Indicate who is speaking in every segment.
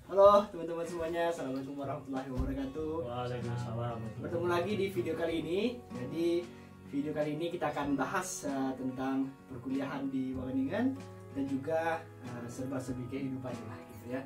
Speaker 1: Halo teman-teman semuanya, assalamualaikum warahmatullahi wabarakatuh.
Speaker 2: Waalaikumsalam.
Speaker 1: Bertemu lagi di video kali ini. Jadi video kali ini kita akan bahas tentang perkuliahan di Wageningen dan juga serba-serbi kehidupan lah gitu ya.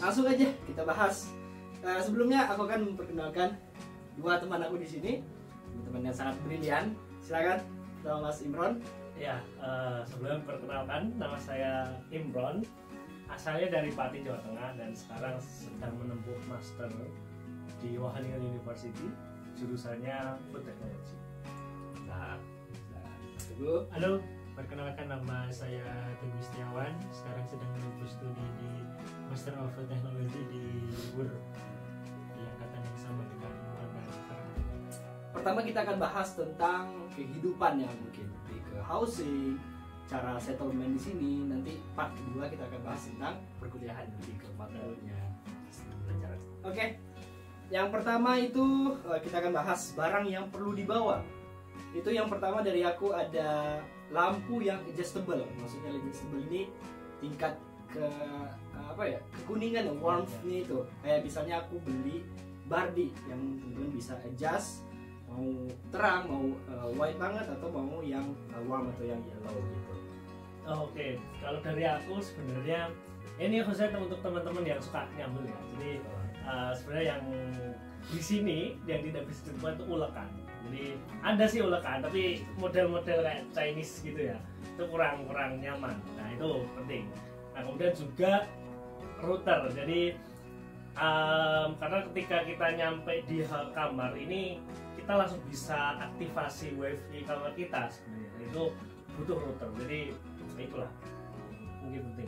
Speaker 1: Langsung aja kita bahas. Sebelumnya aku akan memperkenalkan dua teman aku di sini, teman-teman yang sangat brilian. Silakan, nama Mas Imron.
Speaker 2: Ya, sebelum perkenalkan, nama saya Imron. Asalnya dari Pati, Jawa Tengah, dan sekarang sedang menempuh master di Wageningen University, jurusannya Food Technology.
Speaker 1: Nah,
Speaker 3: Halo, perkenalkan nama saya Teguh Setiawan. Sekarang sedang menempuh studi di Master of Technology di WUR, di angkatan yang sama dengan Warga sekarang.
Speaker 1: pertama kita akan bahas tentang kehidupan yang mungkin lebih ke housing, cara settlement di sini. Nanti part kedua kita akan bahas tentang perkuliahan lebih ke materialnya, pembelajaran. Oke, yang pertama itu kita akan bahas barang yang perlu dibawa. Itu yang pertama dari aku ada lampu yang adjustable. Maksudnya adjustable ini tingkat ke kekuningan, warmth-nya itu. Kayak misalnya aku beli Bardi yang teman-teman bisa adjust, mau terang, mau white banget, atau mau yang warm atau yang yellow gitu.
Speaker 2: Oke, kalau dari aku sebenarnya ini khususnya untuk teman-teman yang suka nyambel ya. Jadi sebenarnya yang di sini yang tidak bisa dibuat itu ulekan. Jadi ada sih ulekan, tapi model-model kayak Chinese gitu ya, itu kurang nyaman. Nah itu penting. Nah kemudian juga router. Jadi karena ketika kita nyampe di kamar ini, kita langsung bisa aktivasi wifi kamar kita sebenarnya. Itu butuh router. Jadi itulah mungkin penting.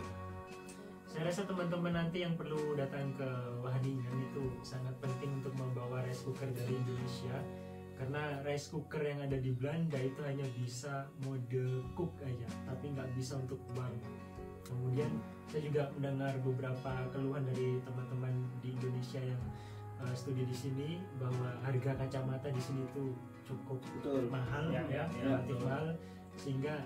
Speaker 3: Saya rasa teman-teman nanti yang perlu datang ke Wageningen itu sangat penting untuk membawa rice cooker dari Indonesia, karena rice cooker yang ada di Belanda itu hanya bisa mode cook aja, tapi nggak bisa untuk warm. Kemudian saya juga mendengar beberapa keluhan dari teman-teman di Indonesia yang studi di sini bahwa harga kacamata di sini tuh cukup mahal, relatif mahal, sehingga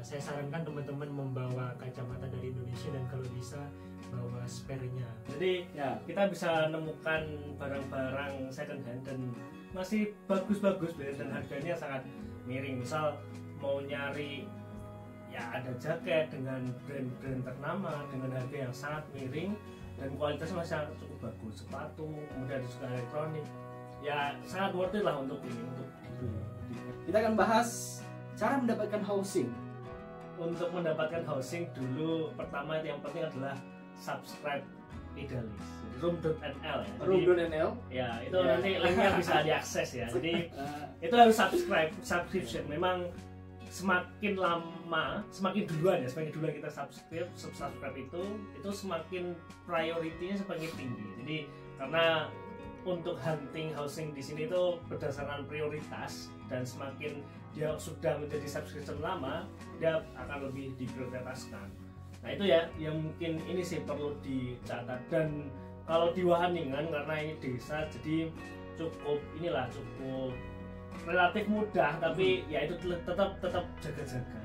Speaker 3: saya sarankan teman-teman membawa kacamata dari Indonesia dan kalau bisa bawa spare-nya.
Speaker 2: Jadi ya kita bisa nemukan barang-barang second hand dan masih bagus-bagus dan harganya sangat miring. Misal mau nyari ya ada jaket dengan brand-brand ternama dengan harga yang sangat miring dan kualitasnya masih cukup bagus. Sepatu, kemudian juga elektronik, ya sangat worth it lah untuk ini, untuk dibeli.
Speaker 1: Kita akan bahas cara mendapatkan housing.
Speaker 2: Untuk mendapatkan housing dulu, pertama yang penting adalah subscribe Idealis, room.nl ya.
Speaker 1: Room.nl.
Speaker 2: Ya, itu nanti linknya bisa diakses ya. Jadi itu harus subscription. Memang semakin lama, semakin duluan kita subscribe itu semakin priority-nya semakin tinggi. Jadi karena untuk hunting housing di sini itu berdasarkan prioritas, dan semakin dia sudah menjadi subscription lama, dia akan lebih diprioritaskan. Nah itu ya yang mungkin ini sih perlu dicatat. Dan kalau di Wageningen karena ini desa, jadi cukup relatif mudah, tapi ya itu tetap jaga-jaga.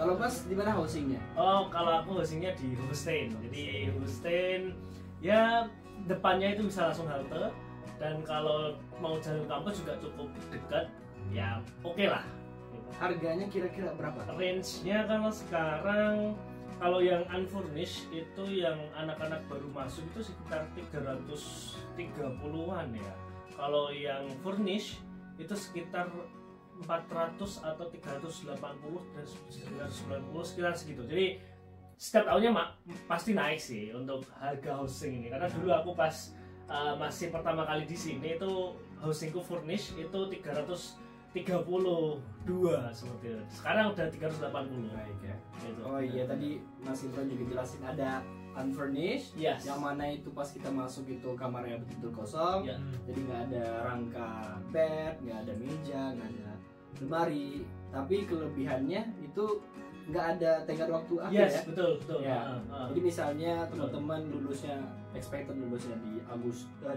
Speaker 1: Kalau Mas di mana housingnya?
Speaker 2: Oh, kalau aku housingnya di Holstein. Jadi Holstein ya depannya itu bisa langsung halte, dan kalau mau jalan kampus juga cukup dekat, ya oke lah.
Speaker 1: Harganya kira-kira berapa?
Speaker 2: Range-nya kalau sekarang, kalau yang unfurnished itu yang anak-anak baru masuk itu sekitar 330-an ya. Kalau yang furnished itu sekitar 400 atau 380 dan 990 sekitar segitu. Jadi setiap tahunnya pasti naik sih untuk harga housing ini. Karena dulu aku pas masih pertama kali di sini itu housingku furnish itu 332 seperti itu. Sekarang udah 380.
Speaker 1: Baik ya.
Speaker 2: Gitu.
Speaker 1: Oh iya, tadi Mas Imron juga jelasin ada unfurnished,
Speaker 2: Yes.
Speaker 1: yang mana itu pas kita masuk itu kamarnya betul-betul kosong,
Speaker 2: Ya.
Speaker 1: jadi nggak ada rangka bed, nggak ada meja, nggak ada lemari. Tapi kelebihannya itu nggak ada tenggat waktu akhir
Speaker 2: Yes,
Speaker 1: ya.
Speaker 2: betul.
Speaker 1: Ya. Jadi misalnya teman-teman expected lulusnya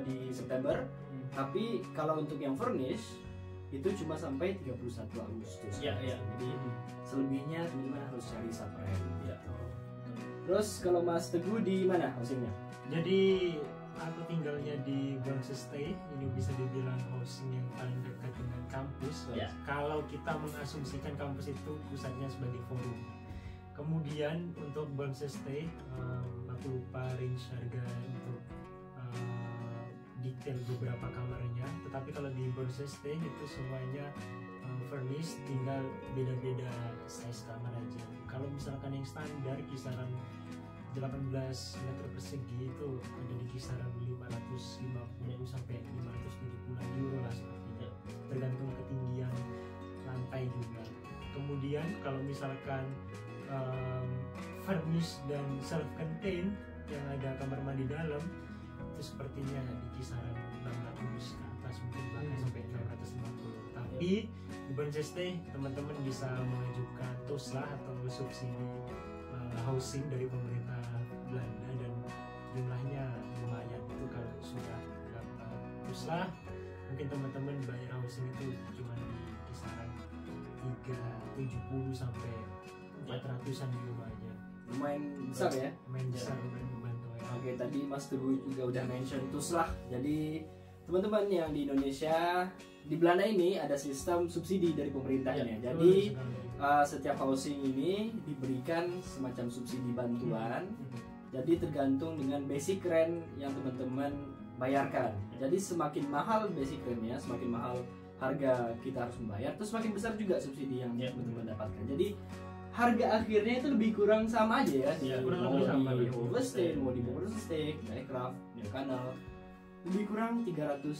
Speaker 1: di September, tapi kalau untuk yang furnish itu cuma sampai 31 Agustus.
Speaker 2: Iya.
Speaker 1: Jadi selebihnya teman-teman harus cari subprime gitu. Terus kalau Mas Teguh di mana housingnya?
Speaker 3: Jadi aku tinggalnya di Bronxestay, ini bisa dibilang housing yang paling dekat dengan kampus.
Speaker 2: Ya.
Speaker 3: Kalau kita mengasumsikan kampus itu pusatnya sebagai forum. Kemudian untuk Bronxestay, aku lupa range harga untuk detail beberapa kamarnya. Tetapi kalau di Bronxestay itu semuanya furnished, tinggal beda-beda size kamar aja. Kalau misalkan yang standar kisaran 18 meter persegi itu ada di kisaran 550 sampai 570 euro lah seperti itu, tergantung ketinggian lantai juga. Kemudian kalau misalkan furnished dan self-contained yang ada kamar mandi dalam itu sepertinya di kisaran 600 ke atas, mungkin bahkan sampai 650. Tapi di Bronxestay teman-teman bisa mengajukan TUSLA atau subsidi housing dari pemerintah Belanda dan jumlahnya lumayan. Itu kalau sudah dapat TUSLA mungkin teman-teman bayar housing itu cuma di kisaran 370 sampai 400-an euro aja.
Speaker 1: Lumayan besar ya.
Speaker 3: Lumayan besar, lumayan membantu ya.
Speaker 1: Oke, tadi Mas Teguh juga udah mention TUSLA. Jadi teman-teman yang di Indonesia, di Belanda ini ada sistem subsidi dari pemerintahnya. Jadi setiap housing ini diberikan semacam subsidi bantuan. Jadi tergantung dengan basic rent yang teman-teman bayarkan. Jadi semakin mahal basic rentnya, semakin mahal harga kita harus membayar, terus semakin besar juga subsidi yang teman-teman dapatkan. Jadi harga akhirnya itu lebih kurang sama aja ya.
Speaker 3: kurang
Speaker 1: Mau
Speaker 3: lebih sama.
Speaker 1: di Overstay, mau di Bronxestay, Daycraft, Kanal, lebih kurang 330,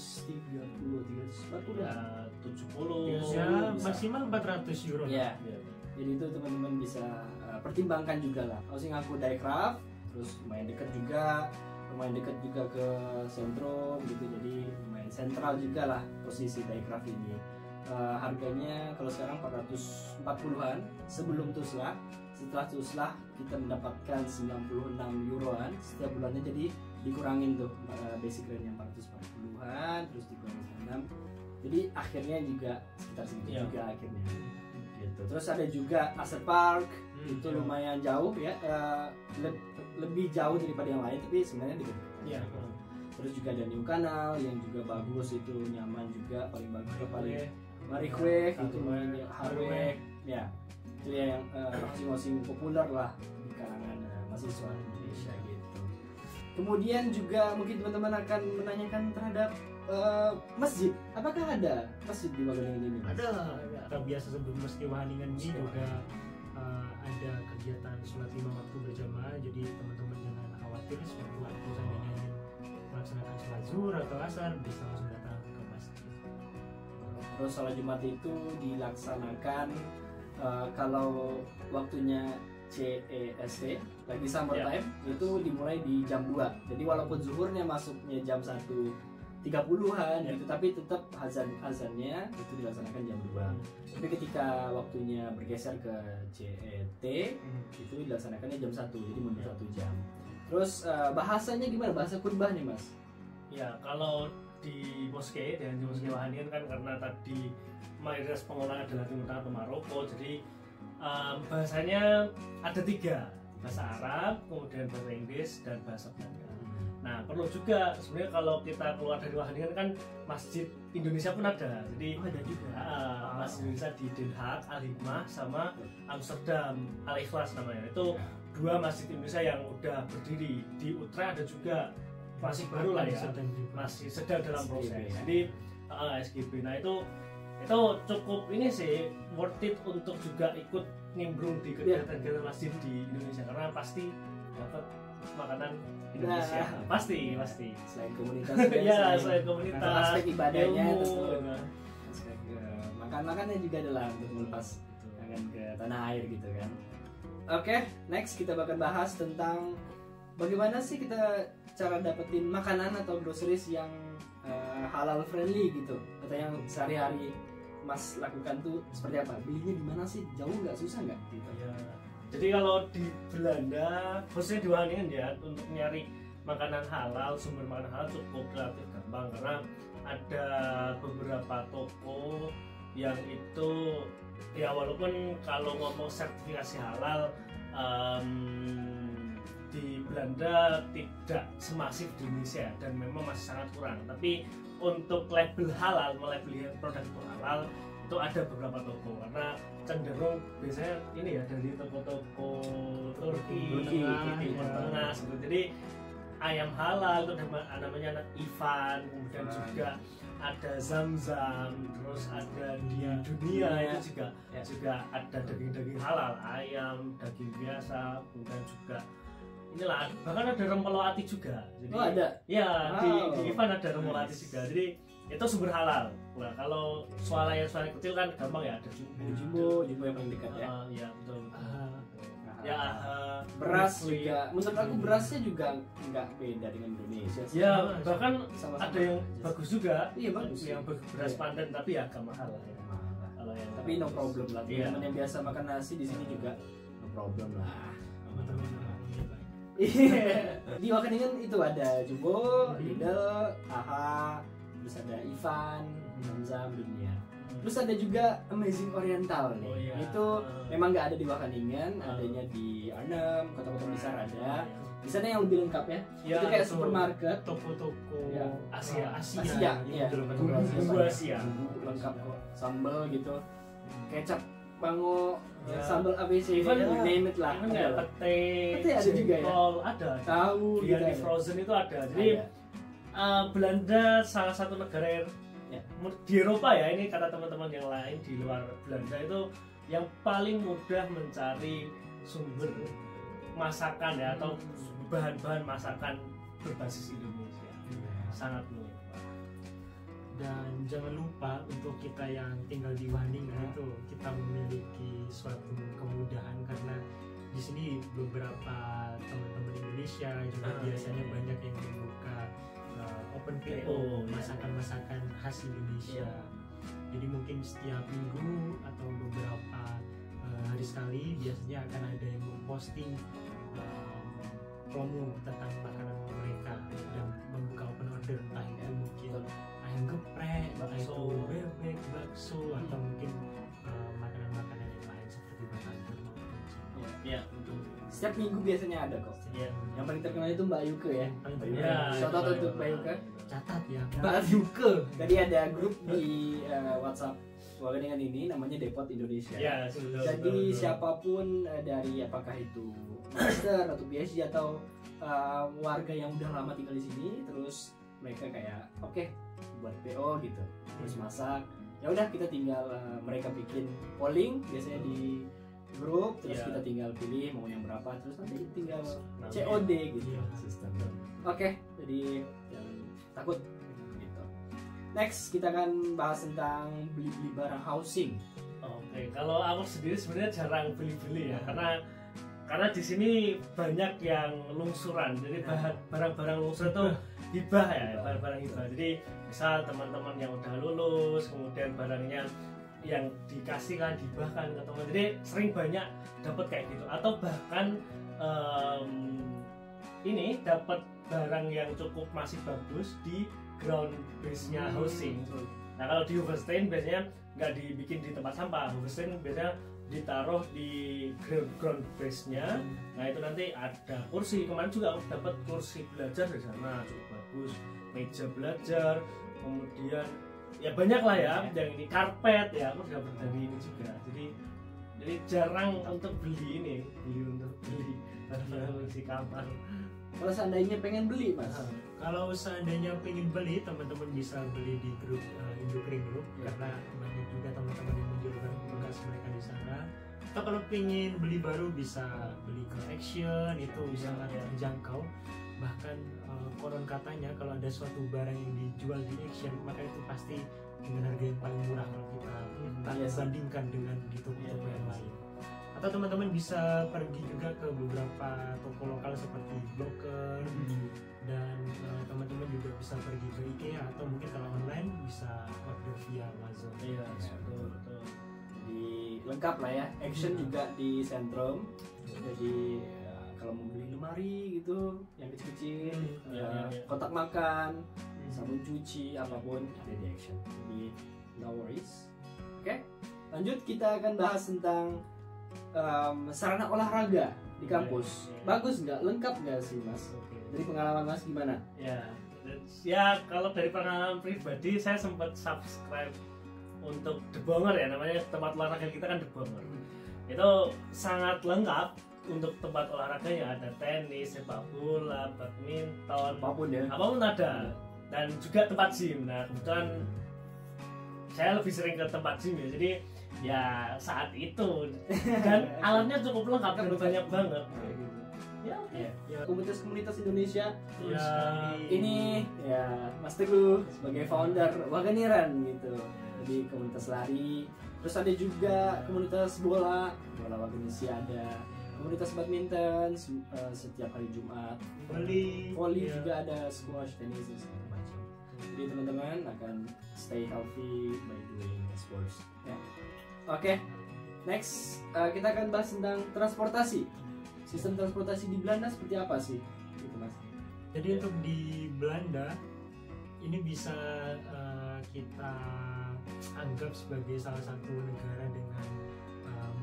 Speaker 1: 340
Speaker 2: Ya 70
Speaker 3: Ya
Speaker 1: bisa.
Speaker 3: maksimal 400 euro.
Speaker 1: Ya. Jadi itu teman-teman bisa pertimbangkan juga lah. Housing aku Daycraft, terus lumayan dekat juga ke sentrum gitu, jadi lumayan sentral juga lah posisi Daycraft ini. Harganya kalau sekarang 440-an sebelum TUSLA. Setelah TUSLA kita mendapatkan 96 euroan setiap bulannya, jadi dikurangin tuh basic rentnya 440-an terus dikurangin 96, jadi akhirnya juga sekitar segitu juga akhirnya gitu. Terus ada juga Asset Park, itu lumayan jauh ya, lebih jauh daripada yang lain tapi sebenarnya dekat. Terus juga ada New Canal yang juga bagus, itu nyaman juga, paling bagus paling Marikweg itu Harweg ya, itu yang housing populer lah di kalangan mahasiswa Indonesia gitu. Kemudian juga mungkin teman-teman akan menanyakan terhadap masjid, apakah ada masjid di Wageningen ini?
Speaker 3: Ada. Kita biasa sebut Masjid Wageningen ini juga ada kegiatan sholat 5 waktu berjamaah, jadi teman-teman jangan khawatir sewaktu seandainya ingin melaksanakan sholat zuhur atau asar bisa langsung datang ke masjid.
Speaker 1: Terus sholat Jumat itu dilaksanakan kalau waktunya CEST lagi summer time itu dimulai di jam 2. Jadi walaupun zuhurnya masuknya jam 1.30-an gitu, tapi tetap azannya itu dilaksanakan jam 2. Tapi ketika waktunya bergeser ke CET itu dilaksanakannya jam 1, jadi mundur 1 jam. Terus bahasanya gimana? Bahasa khutbah nih Mas?
Speaker 2: Ya kalau di moske dan di moske Wageningen kan karena tadi mayoritas pengelola adalah Timur Tengah atau Maroko, jadi bahasanya ada 3, bahasa Arab, kemudian bahasa Inggris dan bahasa Belanda. Nah perlu juga sebenarnya kalau kita keluar dari Wageningen kan masjid Indonesia pun ada, jadi
Speaker 1: ada juga.
Speaker 2: Masjid Indonesia di Den Haag, Al Hikmah sama Amsterdam Al Ikhlas namanya. Itu 2 masjid Indonesia yang udah berdiri. Di Utrecht ada juga, masih baru lah ya, masih sedang dalam proses. Jadi SGB. Nah itu cukup ini sih worth it untuk juga ikut nimbrung di kegiatan-kegiatan masjid di Indonesia, karena pasti dapat makanan Indonesia. Pasti.
Speaker 1: Selain komunitas,
Speaker 2: selain komunitas,
Speaker 1: aspek ibadahnya,
Speaker 2: ilmu,
Speaker 1: aspek makan-makannya juga adalah untuk melepas kangen ke tanah air gitu kan. Oke, next kita bakal bahas tentang bagaimana sih kita cara dapetin makanan atau groceries yang halal friendly gitu, atau yang sehari-hari Mas lakukan tuh seperti apa? Belinya di mana sih? Jauh nggak, susah nggak gitu?
Speaker 2: Ya. Jadi kalau di Belanda, khususnya di Wageningen ya, untuk nyari makanan halal, sumber makanan halal cukup relatif gampang, karena ada beberapa toko yang itu ya walaupun kalau ngomong sertifikasi halal di Belanda tidak semasif di Indonesia dan memang masih sangat kurang. Tapi untuk label halal, melabeli produk itu halal itu ada beberapa toko karena cenderung biasanya ini ya dari toko-toko Turki, Timur Tengah gitu. Jadi ayam halal itu namanya Ivan, kemudian juga ada Zamzam, terus ada di dunia itu juga ada daging-daging halal, ayam, daging biasa, kemudian juga inilah bahkan ada rempelowati juga. Jadi
Speaker 1: ada?
Speaker 2: Ya, di Ivan ada rempelowati juga. Jadi itu sumber halal. Nah, kalau swalayan kecil kan gampang ya, ada
Speaker 1: jumbo yang paling dekat ya.
Speaker 2: Ya betul.
Speaker 1: Beras juga, menurut aku berasnya juga nggak beda dengan Indonesia sih.
Speaker 2: Ya bahkan
Speaker 1: sama-sama
Speaker 2: ada yang
Speaker 1: aja.
Speaker 2: bagus juga.
Speaker 1: Iya bagus.
Speaker 2: Yang beras pandan tapi ya agak mahal ya. Kalau yang
Speaker 1: Tapi no problem lah.
Speaker 2: Iya.
Speaker 1: Teman yang biasa makan nasi di sini juga no problem lah. Di Wageningen itu ada Jumbo, Lidl, AHA, terus ada Ivan, Zamzam, Dunia. Terus ada juga Amazing Oriental nih.
Speaker 2: Oh, iya.
Speaker 1: Itu memang nggak ada di Wageningen, adanya di Arnhem, kota-kota besar ada. Di sana yang lebih lengkap ya.
Speaker 2: Ya,
Speaker 1: itu kayak
Speaker 3: betul.
Speaker 1: supermarket.
Speaker 3: Toko-toko
Speaker 1: Ya.
Speaker 2: Asia.
Speaker 1: Asia, iya.
Speaker 2: Bumbu Asia.
Speaker 1: Lengkap kok. Sambal gitu. Kecap bango,
Speaker 2: Ya.
Speaker 1: sambal ABC,
Speaker 2: Even
Speaker 1: you name it lah.
Speaker 2: Even
Speaker 1: ada lah.
Speaker 2: kayak pete,
Speaker 1: Pete ada juga ya?
Speaker 2: jengkol, ada.
Speaker 1: Tahu
Speaker 2: Yang
Speaker 1: gitu
Speaker 2: di
Speaker 1: ada.
Speaker 2: frozen itu ada. Jadi
Speaker 1: Ada.
Speaker 2: Belanda salah satu negara yang
Speaker 1: Ya.
Speaker 2: di Eropa ya, ini kata teman-teman yang lain di luar Belanda itu yang paling mudah mencari sumber masakan ya atau bahan-bahan masakan berbasis Indonesia. Sangat mudah.
Speaker 3: Dan jangan lupa untuk kita yang tinggal di Wageningen itu kita memiliki suatu kemudahan karena di sini beberapa teman-teman Indonesia juga biasanya banyak yang membuka open PO masakan-masakan khas Indonesia. Jadi mungkin setiap minggu atau beberapa hari sekali biasanya akan ada yang memposting promo tentang makanan mereka dan membuka open order, entah itu mungkin ayam geprek, entah itu bebek, bakso, atau mungkin makanan-makanan yang lain seperti batagor maupun cimol.
Speaker 2: Ya, betul.
Speaker 1: Setiap minggu biasanya ada kok.
Speaker 2: Ya.
Speaker 1: Yang paling terkenal itu Mbak Yuke ya.
Speaker 3: Paling
Speaker 1: Mbak
Speaker 3: terkenal.
Speaker 1: Yuke.
Speaker 2: Ya,
Speaker 1: Shout out
Speaker 2: itu
Speaker 1: untuk Mbak Yuke.
Speaker 3: Catat ya.
Speaker 1: Mbak Yuke. Tadi ada grup di WhatsApp Wageningen ini namanya Depot Indonesia.
Speaker 2: Ya, betul,
Speaker 1: Jadi
Speaker 2: betul.
Speaker 1: siapapun dari apakah itu master atau PhD atau warga yang udah lama tinggal di sini, terus mereka kayak oke, buat PO gitu, terus masak. Ya udah kita tinggal mereka bikin polling biasanya di grup, terus
Speaker 2: Ya.
Speaker 1: kita tinggal pilih mau yang berapa, terus nanti tinggal
Speaker 2: Nanti.
Speaker 1: COD gitu
Speaker 3: Iya.
Speaker 1: sistem. Oke, jadi jangan takut gitu. Next kita akan bahas tentang beli-beli barang housing.
Speaker 2: Oke, kalau aku sendiri sebenarnya jarang beli-beli ya, karena di sini banyak yang lungsuran. Jadi barang-barang lungsur itu hibah ya, barang-barang hibah. Jadi misal teman-teman yang udah lulus, kemudian barangnya yang dikasihkan, dihibahkan ke teman. Jadi sering banyak dapat kayak gitu. Atau bahkan ini dapat barang yang cukup masih bagus di ground base-nya housing. Nah kalau di Hoevenstein biasanya nggak dibikin di tempat sampah. Hoevenstein biasanya ditaruh di ground base-nya. Nah itu nanti ada kursi. Kemarin juga aku dapat kursi belajar di sana cukup bagus, meja belajar, kemudian ya banyak lah ya yang ini karpet ya aku dapat dari ini juga. Jadi jarang untuk beli barang di kamar.
Speaker 1: Kalau seandainya pengen beli mas,
Speaker 3: Kalau seandainya pengen beli, teman-teman bisa beli di grup Indukring Group karena banyak juga teman-teman yang menjualkan bekas mereka di sana. Atau kalau pengen beli baru bisa beli ke Action, itu sangat terjangkau. Bahkan konon katanya kalau ada suatu barang yang dijual di Action maka itu pasti dengan harga yang paling murah kalau kita bandingkan dengan di toko-toko yang lain. Atau teman-teman bisa pergi juga ke beberapa toko lokal seperti Blokker dan teman-teman juga bisa pergi ke IKEA atau mungkin kalau online bisa order via Amazon.
Speaker 2: Iya, betul.
Speaker 1: jadi lengkap lah ya. Action juga di Sentrum. Jadi kalau mau beli lemari gitu, yang kecil-kecil,
Speaker 2: Ya.
Speaker 1: kotak makan, sabun cuci, apapun ada di Action. Jadi no worries. Oke, lanjut kita akan bahas tentang sarana olahraga. di kampus.
Speaker 2: Iya.
Speaker 1: Bagus nggak? Lengkap nggak sih Mas?
Speaker 2: Oke.
Speaker 1: Dari pengalaman Mas gimana?
Speaker 2: Ya kalau dari pengalaman pribadi saya sempat subscribe untuk The Bonger ya, namanya tempat olahraga kita kan The Bonger. Itu sangat lengkap untuk tempat olahraganya, ada tenis, sepak bola, badminton,
Speaker 1: Apapun ya.
Speaker 2: apapun ada, dan juga tempat gym. Nah kebetulan saya lebih sering ke tempat gym ya, jadi ya saat itu dan alatnya cukup lengkap dan banyak banget. Ya oke.
Speaker 1: Ya, komunitas-komunitas Indonesia
Speaker 3: Ya,
Speaker 1: ini ya Mas Teguh sebagai founder Waganiran gitu. Jadi komunitas lari, terus ada juga komunitas bola Waganisi ada, komunitas badminton setiap hari Jumat, volley
Speaker 3: ya.
Speaker 1: juga ada, squash, tenis dan segala macam. Jadi teman-teman akan stay healthy by doing sports. Ya. Oke, next kita akan bahas tentang transportasi. Sistem transportasi di Belanda seperti apa sih? Gitu Mas.
Speaker 3: Jadi untuk di Belanda ini bisa kita anggap sebagai salah satu negara dengan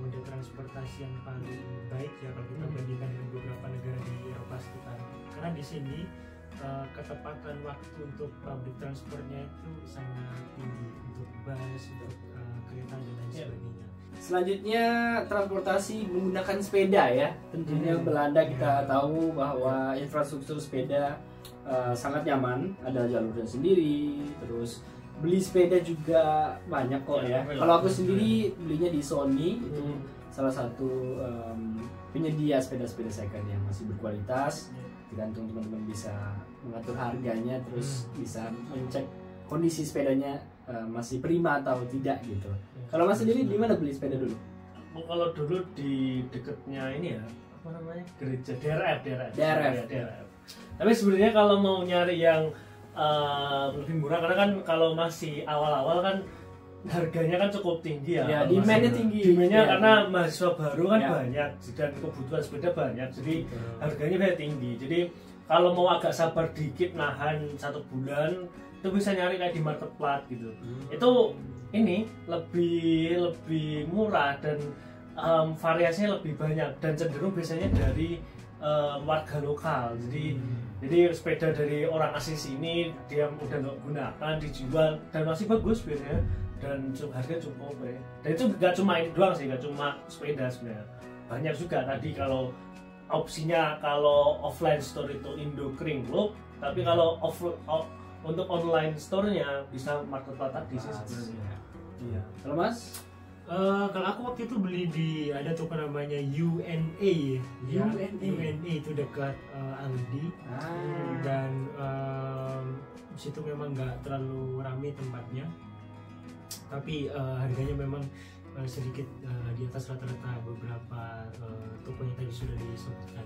Speaker 3: mode transportasi yang paling baik ya kalau kita bandingkan dengan beberapa negara di Eropa sekitar. Karena di sini ketepatan waktu untuk public transportnya itu sangat tinggi, untuk bus, untuk kereta dan lain sebagainya.
Speaker 1: Selanjutnya transportasi menggunakan sepeda ya. Tentunya Belanda kita tahu bahwa infrastruktur sepeda sangat nyaman, ada jalurnya sendiri. Terus beli sepeda juga banyak kok ya. Kalau aku sendiri belinya di Sony, itu salah satu penyedia sepeda-sepeda second yang masih berkualitas. Tergantung teman-teman bisa mengatur harganya, terus bisa mengecek kondisi sepedanya masih prima atau tidak gitu. Kalau Mas sendiri di mana beli sepeda dulu?
Speaker 2: Kalau dulu di dekatnya ini ya, apa namanya, gereja DRF. Tapi sebenarnya kalau mau nyari yang lebih murah, karena kan kalau masih awal-awal kan harganya kan cukup tinggi ya.
Speaker 1: Ya, demand-nya tinggi.
Speaker 2: Demand-nya
Speaker 1: Ya,
Speaker 2: karena mahasiswa baru kan
Speaker 1: ya,
Speaker 2: banyak dan kebutuhan sepeda banyak, jadi harganya banyak tinggi. Jadi kalau mau agak sabar dikit, nahan 1 bulan, itu bisa nyari kayak di marketplace gitu. Itu ini lebih murah dan variasinya lebih banyak dan cenderung biasanya dari warga lokal. Jadi sepeda dari orang asing sini dia udah nggak gunakan, dijual dan masih bagus biasanya, dan harganya cukup ya. Dan itu nggak cuma ini doang sih, nggak cuma sepeda sebenarnya, banyak juga tadi kalau opsinya. Kalau offline store itu Indo Kringluk, tapi kalau untuk online store-nya bisa marketplace tadi sih sebenarnya. Iya.
Speaker 1: Kalau Mas?
Speaker 3: Kalau aku waktu itu beli di ada toko namanya UNA ya. UNA itu dekat Aldi. Dan di situ memang nggak terlalu ramai tempatnya, tapi harganya memang sedikit di atas rata-rata beberapa toko yang tadi sudah disebutkan.